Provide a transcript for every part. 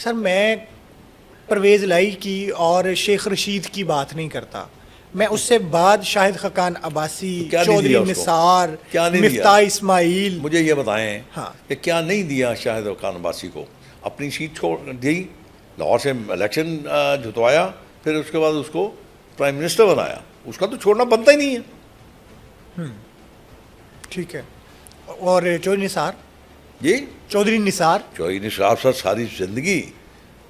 سر میں پرویز لائی کی اور شیخ رشید کی بات نہیں کرتا، میں اس سے بعد شاہد خاقان عباسی، چودھری نثار، مفتاح اسماعیل. مجھے یہ بتائیں ہاں کہ کیا نہیں دیا شاہد خاقان عباسی کو؟ اپنی سیٹ چھوڑ دی، لاہور سے الیکشن جتوایا، پھر اس کے بعد اس کو پرائم منسٹر بنایا. اس کا تو چھوڑنا بنتا ہی نہیں ہے. ٹھیک ہے. اور چودھری نثار، جی چودھری نثار نثار صاحب ساری زندگی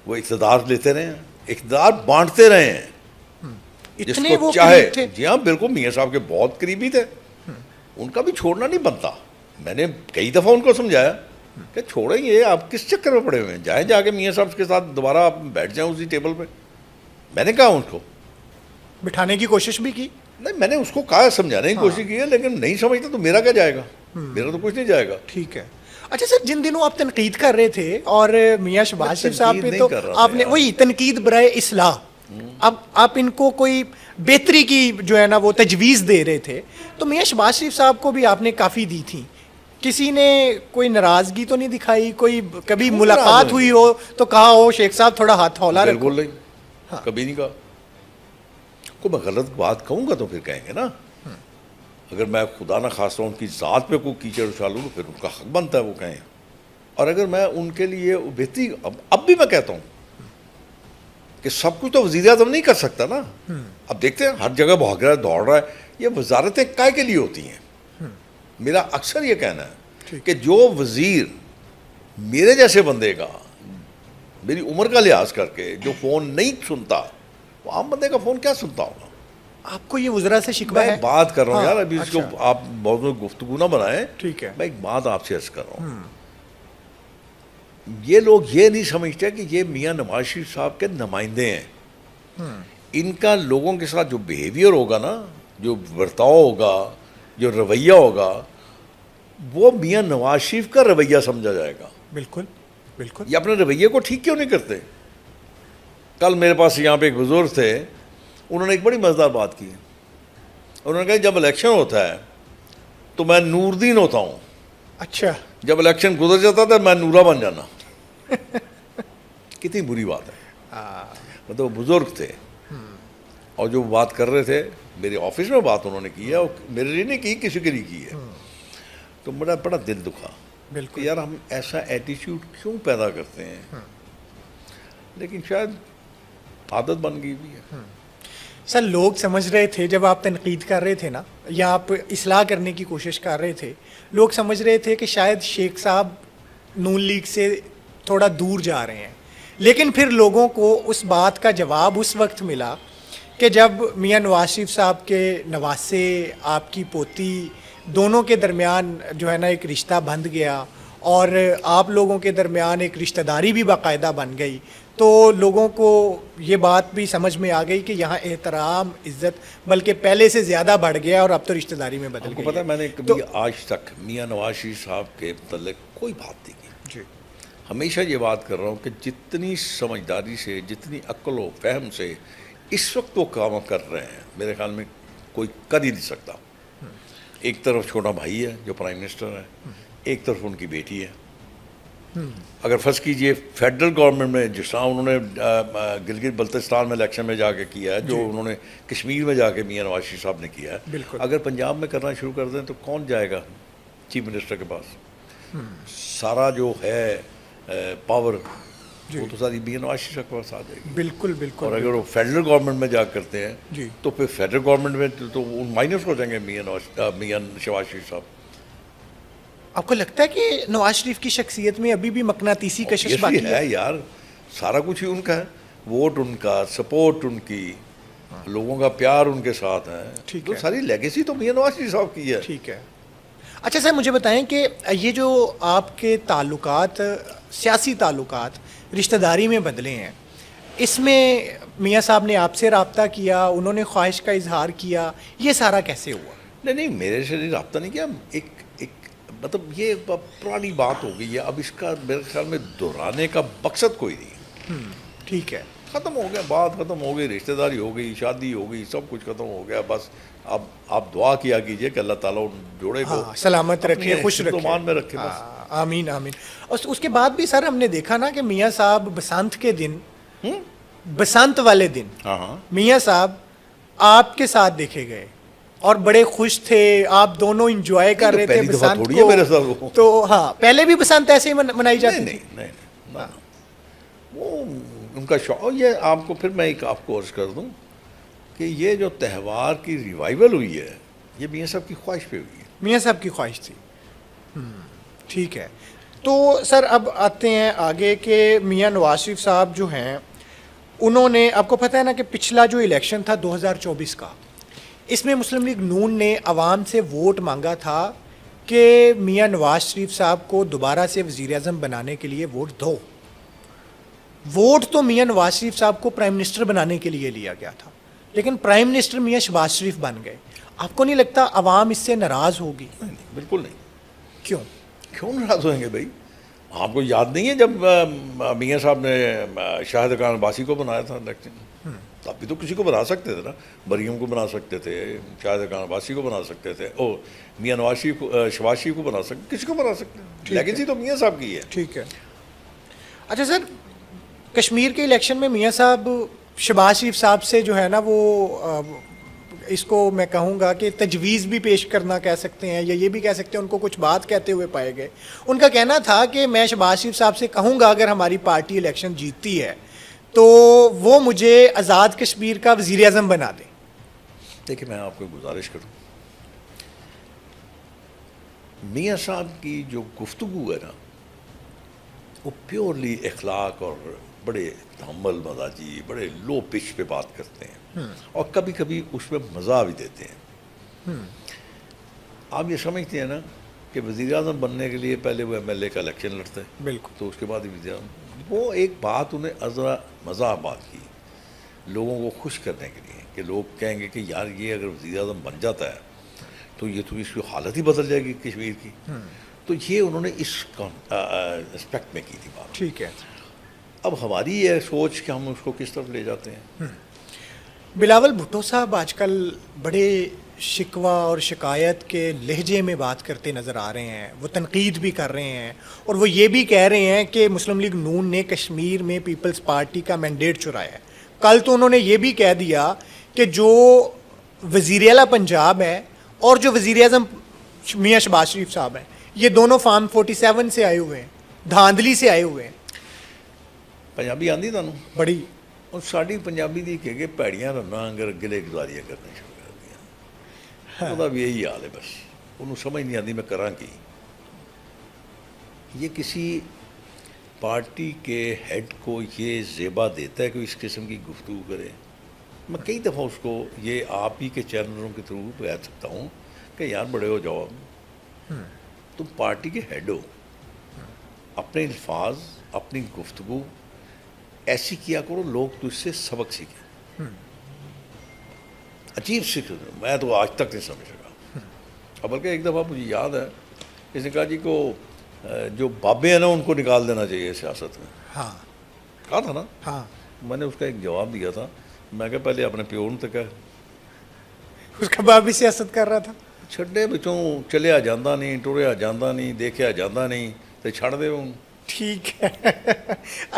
وہ اقتدار لیتے رہے ہیں، اقتدار بانٹتے رہے ہیں جس اتنے کو وہ چاہے. قریب تھے. جی ہاں بالکل، میاں صاحب کے بہت قریبی تھے. ان کا بھی چھوڑنا نہیں بنتا. میں نے کئی دفعہ ان کو سمجھایا کہ چھوڑیں یہ آپ کس چکر میں پڑے ہوئے ہیں، جائیں جا کے میاں صاحب کے ساتھ دوبارہ آپ بیٹھ جائیں اسی ٹیبل پہ. میں نے کہا ان کو بٹھانے کی کوشش بھی کی. نہیں، میں نے اس کو کہا، سمجھانے کی کوشش کی ہے، لیکن نہیں سمجھتا تو میرا کیا جائے گا، میرا تو کچھ نہیں جائے گا. ٹھیک ہے. اچھا سر، جن دنوں آپ تنقید کر رہے تھے اور میاں شہباز شریف صاحب پہ تو آپ نے وہی تنقید برائے اصلاح، اب آپ ان کو کوئی بہتری کی جو ہے نا وہ تجویز دے رہے تھے، تو میاں شہباز شریف صاحب کو بھی آپ نے کافی دی تھی. کسی نے کوئی ناراضگی تو نہیں دکھائی؟ کوئی کبھی ملاقات ہوئی ہو تو کہا ہو شیخ صاحب تھوڑا ہاتھ ہولا رکھو؟ بالکل نہیں، کبھی نہیں کہا. کو میں غلط بات کہوں گا تو پھر کہیں گے نا. اگر میں خدا نہ خواستہ ان کی ذات پہ کوئی کیچڑ اچھالوں تو پھر ان کا حق بنتا ہے وہ کہیں. اور اگر میں ان کے لیے بہتری، اب بھی میں کہتا ہوں کہ سب کچھ تو وزیر اعظم نہیں کر سکتا نا. اب دیکھتے ہیں ہر جگہ بھاگ رہا ہے، دوڑ رہا ہے. یہ وزارتیں کائے کے لیے ہوتی ہیں؟ میرا اکثر یہ کہنا ہے کہ جو وزیر میرے جیسے بندے کا، میری عمر کا لحاظ کر کے جو فون نہیں سنتا، وہ عام بندے کا فون کیا سنتا ہوگا؟ آپ کو یہ وزراء سے شکوہ ہے؟ میں بات کر رہا ہوں یار، ابھی اس کو آپ موضوع گفتگو نہ بنائیں. ٹھیک ہے. میں ایک بات آپ سے عرض کر رہا ہوں. یہ لوگ یہ نہیں سمجھتے کہ یہ میاں نواز شریف صاحب کے نمائندے ہیں. ان کا لوگوں کے ساتھ جو بیہیویئر ہوگا نا، جو برتاؤ ہوگا، جو رویہ ہوگا، وہ میاں نواز شریف کا رویہ سمجھا جائے گا. بالکل بالکل. یہ اپنے رویے کو ٹھیک کیوں نہیں کرتے؟ کل میرے پاس یہاں پہ ایک بزرگ تھے، انہوں نے ایک بڑی مزیدار بات کی. انہوں نے کہا جب الیکشن ہوتا ہے تو میں نور دین ہوتا ہوں، اچھا، جب الیکشن گزر جاتا تھا میں نورا بن جانا. کتنی بری بات ہے. مطلب وہ بزرگ تھے اور جو بات کر رہے تھے، میرے آفس میں بات انہوں نے کی ہے، اور میرے لیے نہیں کی، کسی کے لیے کی ہے. تو میرا بڑا دل دکھا. بالکل. یار ہم ایسا ایٹیچیوڈ کیوں پیدا کرتے ہیں؟ لیکن شاید عادت بن گئی ہوئی ہے. سر لوگ سمجھ رہے تھے جب آپ تنقید کر رہے تھے نا، یا آپ اصلاح کرنے کی کوشش کر رہے تھے، لوگ سمجھ رہے تھے کہ شاید شیخ صاحب نون لیگ سے تھوڑا دور جا رہے ہیں. لیکن پھر لوگوں کو اس بات کا جواب اس وقت ملا کہ جب میاں نواز شریف صاحب کے نواسے، آپ کی پوتی، دونوں کے درمیان جو ہے نا ایک رشتہ بندھ گیا اور آپ لوگوں کے درمیان ایک رشتہ داری بھی باقاعدہ بن گئی، تو لوگوں کو یہ بات بھی سمجھ میں آ گئی کہ یہاں احترام، عزت بلکہ پہلے سے زیادہ بڑھ گیا اور اب تو رشتہ داری میں بدل گئی. آپ کو پتہ ہے میں نے کبھی آج تک میاں نواز شریف صاحب کے متعلق کوئی بات نہیں کی. جی. ہمیشہ یہ بات کر رہا ہوں کہ جتنی سمجھداری سے، جتنی عقل و فہم سے اس وقت وہ کام کر رہے ہیں، میرے خیال میں کوئی کر ہی نہیں سکتا. ایک طرف چھوٹا بھائی ہے جو پرائم منسٹر ہے، ایک طرف ان کی بیٹی ہے. اگر فرض کیجئے فیڈرل گورنمنٹ میں جس طرح انہوں نے گلگت بلتستان میں الیکشن میں جا کے کیا ہے، جو انہوں نے کشمیر میں جا کے میاں نواز شریف صاحب نے کیا ہے، اگر پنجاب میں کرنا شروع کر دیں تو کون جائے گا چیف منسٹر کے پاس؟ سارا جو ہے پاور وہ تو ساری میاں نواز شریف کے پاس آ جائے گی. بالکل بالکل. اور اگر وہ فیڈرل گورنمنٹ میں جا کرتے ہیں تو پھر فیڈرل گورنمنٹ میں تو مائنس ہو جائیں گے میاں شہباز شریف صاحب. آپ کو لگتا ہے کہ نواز شریف کی شخصیت میں ابھی بھی مقناطیسی کشش باقی ہے؟ یار سارا کچھ ہی ان کا ہے، ووٹ ان کا، سپورٹ ان کی، لوگوں کا پیار ان کے ساتھ ہے. تو ساری لیگیسی تو میاں نواز شریف صاحب کی ہے. ٹھیک ہے. اچھا سر مجھے بتائیں کہ یہ جو آپ کے تعلقات، سیاسی تعلقات رشتہ داری میں بدلے ہیں، اس میں میاں صاحب نے آپ سے رابطہ کیا، انہوں نے خواہش کا اظہار کیا، یہ سارا کیسے ہوا؟ نہیں میرے سے رابطہ نہیں کیا. ایک مطلب یہ پرانی بات ہو گئی ہے، اب اس کا میرے خیال میں دہرانے کا مقصد کوئی نہیں. ٹھیک ہے. ختم ہو گیا, بات ختم ہو گئی, رشتہ داری ہو گئی, شادی ہو گئی, سب کچھ ختم ہو گیا. بس اب آپ دعا کیا کیجئے کہ اللہ تعالیٰ ان جوڑے کو ہاں سلامت رکھے, خوش حفظ و رکھے. امان میں رکھے. بس ہاں, آمین آمین. اور اس کے بعد بھی سر ہم نے دیکھا نا کہ میاں صاحب بسنت کے دن, بسنت والے دن ہاں ہاں میاں صاحب آپ کے ساتھ دیکھے گئے اور بڑے خوش تھے, آپ دونوں انجوائے کر رہے تھے پہلی دفعہ بسنت تھوڑی ہے میرے ساتھ وہ. تو ہاں پہلے بھی بسنت ایسے ہی منائی جاتی تھی. نہیں, وہ ان کا شوق. یہ آپ کو پھر میں ایک آپ کو عرض کر دوں کہ یہ جو تہوار کی ریوائول ہوئی ہے یہ میاں صاحب کی خواہش پہ ہوئی ہے. میاں صاحب کی خواہش تھی. ٹھیک ہے. تو سر اب آتے ہیں آگے کہ میاں نواز شریف صاحب جو ہیں انہوں نے, آپ کو پتہ ہے نا کہ پچھلا جو الیکشن تھا 2024 کا, اس میں مسلم لیگ نون نے عوام سے ووٹ مانگا تھا کہ میاں نواز شریف صاحب کو دوبارہ سے وزیر اعظم بنانے کے لیے ووٹ دو. ووٹ تو میاں نواز شریف صاحب کو پرائم منسٹر بنانے کے لیے لیا گیا تھا, لیکن پرائم منسٹر میاں شہباز شریف بن گئے. آپ کو نہیں لگتا عوام اس سے ناراض ہوگی؟ نہیں, بالکل نہیں. کیوں ناراض ہوئیں گے بھائی؟ آپ کو یاد نہیں ہے جب میاں صاحب نے شاہد خان عباسی کو بنایا تھا الیکشن؟ اب بھی تو کسی کو بنا سکتے تھے نا, مریم کو بنا سکتے تھے, شاہد خان عباسی کو بنا سکتے تھے, او میاں نواز شریف کو, شہباز شریف کو بنا سکتے, کسی کو بنا سکتے. لیگیسی تو میاں صاحب کی ہے. ٹھیک ہے. اچھا سر, کشمیر کے الیکشن میں میاں صاحب شہباز شریف صاحب سے جو ہے نا وہ اس کو میں کہوں گا کہ تجویز بھی پیش کرنا کہہ سکتے ہیں, یا یہ بھی کہہ سکتے ہیں ان کو کچھ بات کہتے ہوئے پائے گئے. ان کا کہنا تھا کہ میں شہباز شریف صاحب سے کہوں گا اگر ہماری پارٹی الیکشن جیتتی ہے تو وہ مجھے آزاد کشمیر کا وزیر اعظم بنا دیں. دیکھیں میں آپ کو گزارش کروں, میاں صاحب کی جو گفتگو ہے نا وہ پیورلی اخلاق اور بڑے تحمل مزاجی, بڑے لو پچ پہ بات کرتے ہیں اور کبھی کبھی اس میں مزہ بھی دیتے ہیں. آپ یہ سمجھتے ہیں نا کہ وزیر اعظم بننے کے لیے پہلے وہ ایم ایل اے کا الیکشن لڑتے ہیں, بالکل. تو اس کے بعد ہی وزیر اعظم. وہ ایک بات انہیں ذرا مزاح بات کی لوگوں کو خوش کرنے کے لیے کہ لوگ کہیں گے کہ یار یہ اگر وزیر اعظم بن جاتا ہے تو یہ تو اس کی حالت ہی بدل جائے گی کشمیر کی. تو یہ انہوں نے اس اسپیکٹ میں کی تھی بات. ٹھیک ہے. اب ہماری یہ سوچ کہ ہم اس کو کس طرف لے جاتے ہیں. بلاول بھٹو صاحب آج کل بڑے شکوہ اور شکایت کے لہجے میں بات کرتے نظر آ رہے ہیں, وہ تنقید بھی کر رہے ہیں اور وہ یہ بھی کہہ رہے ہیں کہ مسلم لیگ نون نے کشمیر میں پیپلز پارٹی کا مینڈیٹ چرایا ہے. کل تو انہوں نے یہ بھی کہہ دیا کہ جو وزیر اعلیٰ پنجاب ہے اور جو وزیر اعظم میاں شہباز شریف صاحب ہیں یہ دونوں فارم 47 سے آئے ہوئے ہیں, دھاندلی سے آئے ہوئے ہیں. پنجابی آندھی تھانوں بڑی اور ساری پنجابی دی کہہ کے پیڑیاں رنا اگر گلے گزاریاں کرنے شروع کر دیا. وہ بھی یہی حال ہے, بس انہوں سمجھ نہیں آتی میں کراں کی. یہ کسی پارٹی کے ہیڈ کو یہ زیبا دیتا ہے کہ اس قسم کی گفتگو کرے. میں کئی دفعہ اس کو یہ آپ ہی کے چینلوں کے تھرو کہہ سکتا ہوں کہ یار بڑے ہو جاؤ, تم پارٹی کے ہیڈ ہو, اپنے الفاظ اپنی گفتگو ایسی کیا کرو لوگ تو اس سے سبق سیکھیں. عجیب سیکھ, میں تو آج تک نہیں سمجھ سکا. اب بلکہ ایک دفعہ مجھے یاد ہے کسی نے کہا جی کو جو بابے ہیں نا ان کو نکال دینا چاہیے سیاست میں. ہاں کہا تھا نا. ہاں میں نے اس کا ایک جواب دیا تھا, میں کہا پہلے اپنے پیون تک ہے, اس کا باپ بھی سیاست کر رہا تھا. چھڈے بچوں چلیا جاندہ نہیں, ٹریا جاندہ نہیں, دیکھیا جاندہ نہیں, تو چھڑ دے. ٹھیک ہے.